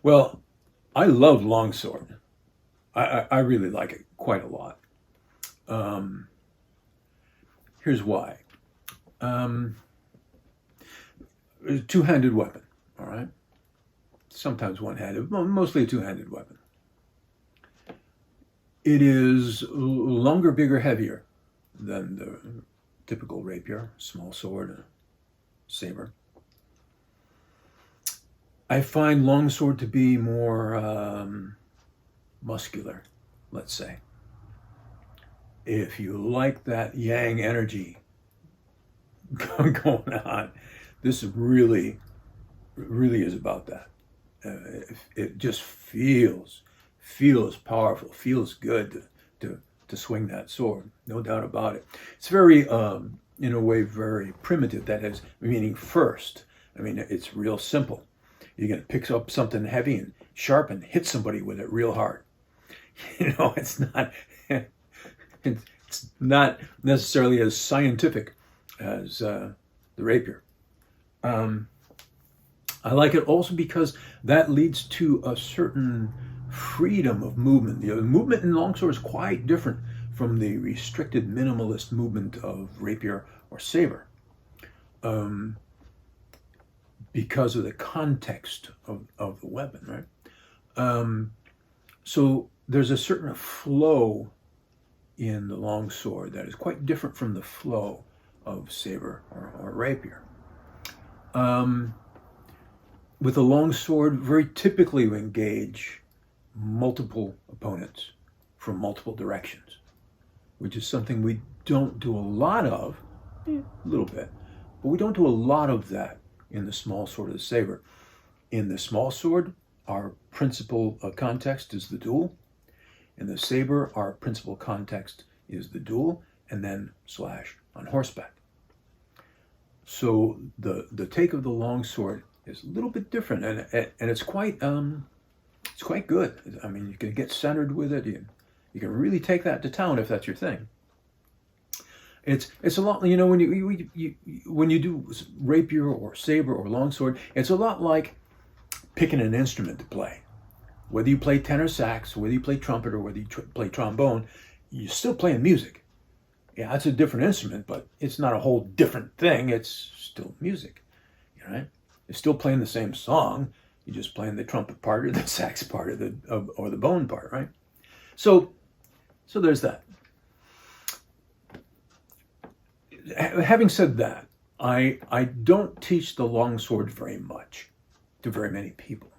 Well, I love longsword. I really like it quite a lot. Um, Here's why. Um, a two-handed weapon, all right? Sometimes one-handed, mostly a two-handed weapon. It is longer, bigger, heavier than the typical rapier, small sword, saber. I find longsword to be more muscular, let's say. If you like that yang energy going on, this really is about that. It just feels powerful, feels good to swing that sword, no doubt about it. It's very, in a way, very primitive. That is, meaning first. I mean, it's real simple. You're going to pick up something heavy and sharp and hit somebody with it real hard. It's not it's not necessarily as scientific as the rapier. I like it also because that leads to a certain freedom of movement. The movement in longsword is quite different from the restricted minimalist movement of rapier or saber, because of the context of the weapon, right? So there's a certain flow in the longsword that is quite different from the flow of saber or rapier. With a longsword, very typically we engage multiple opponents from multiple directions, which is something we don't do a lot of, a little bit, but we don't do a lot of that in the small sword or the saber. In the small sword, our principal context is the duel. In the saber, our principal context is the duel and then slash on horseback. So the take of the longsword is a little bit different, and it's quite good. I mean, you can get centered with it. You can really take that to town if that's your thing. It's a lot, when you do rapier or saber or longsword, it's a lot like picking an instrument to play. Whether you play tenor sax, whether you play trumpet, or whether you play trombone, you're still playing music. Yeah, it's a different instrument, but it's not a whole different thing. It's still music, right? You're still playing the same song. You're just playing the trumpet part or the sax part or the bone part, right? So there's that. Having said that, I don't teach the longsword very much to very many people.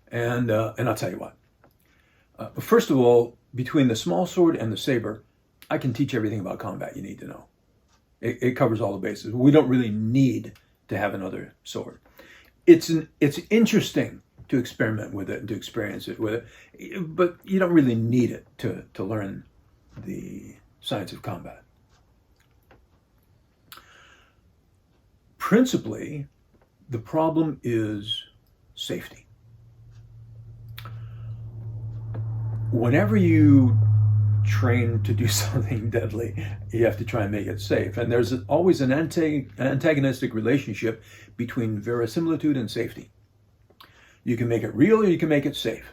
And I'll tell you what. First of all, between the small sword and the saber, I can teach everything about combat you need to know. It covers all the bases. We don't really need to have another sword. It's interesting to experiment with it and to experience it with it, but you don't really need it to learn the science of combat. Principally, the problem is safety. Whenever you train to do something deadly, you have to try and make it safe. And there's always an antagonistic relationship between verisimilitude and safety. You can make it real or you can make it safe.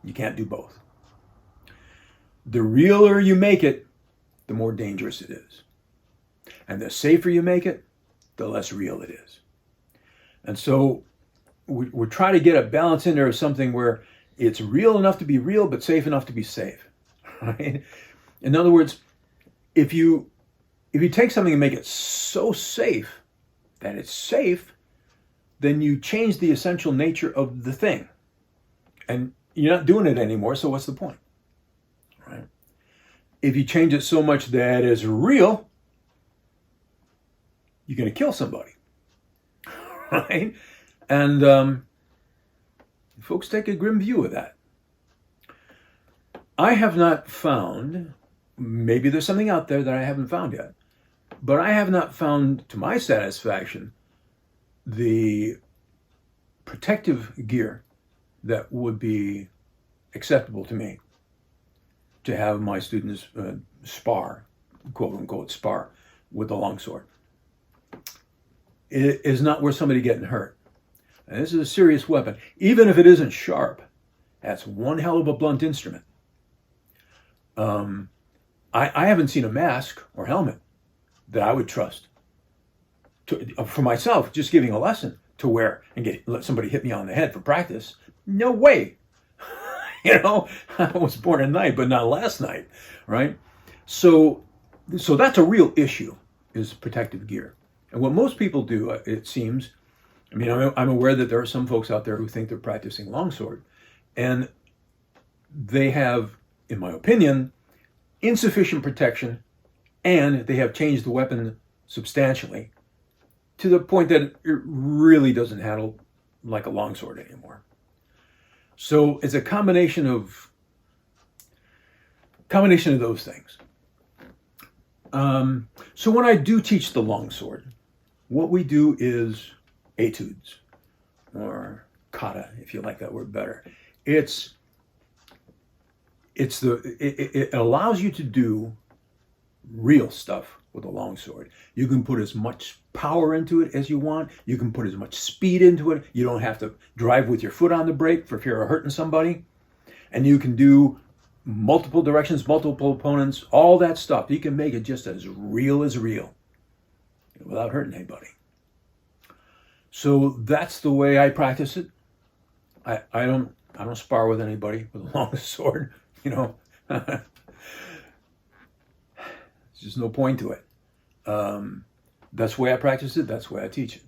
You can't do both. The realer you make it, the more dangerous it is. And the safer you make it, the less real it is. And so we're trying to get a balance in there of something where it's real enough to be real, but safe enough to be safe. Right? In other words, if you take something and make it so safe that it's safe, then you change the essential nature of the thing. And you're not doing it anymore, so what's the point? Right? If you change it so much that it's real, you're going to kill somebody. Right? And folks take a grim view of that. I have not found, maybe there's something out there that I haven't found yet, but I have not found, to my satisfaction, the protective gear that would be acceptable to me to have my students spar, quote unquote, spar with the longsword. It is not worth somebody getting hurt. And this is a serious weapon. Even if it isn't sharp, that's one hell of a blunt instrument. I haven't seen a mask or helmet that I would trust for myself, just giving a lesson, to wear and let somebody hit me on the head for practice. No way. I was born at night, but not last night, right? So that's a real issue, is protective gear. And what most people do, it seems, I mean, I'm aware that there are some folks out there who think they're practicing longsword, and they have, in my opinion, insufficient protection, and they have changed the weapon substantially to the point that it really doesn't handle like a longsword anymore. So it's a combination of those things. So when I do teach the longsword, what we do is etudes, or kata, if you like that word better. It allows you to do real stuff with a longsword. You can put as much power into it as you want. You can put as much speed into it. You don't have to drive with your foot on the brake for fear of hurting somebody. And you can do multiple directions, multiple opponents, all that stuff. You can make it just as real without hurting anybody. So that's the way I practice it. I don't spar with anybody with a long sword, There's just no point to it. That's the way I practice it. That's the way I teach it.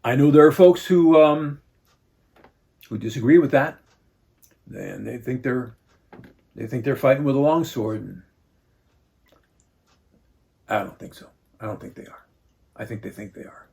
I know there are folks who disagree with that, and they think they're fighting with a long sword. And I don't think so. I don't think they are. I think they are.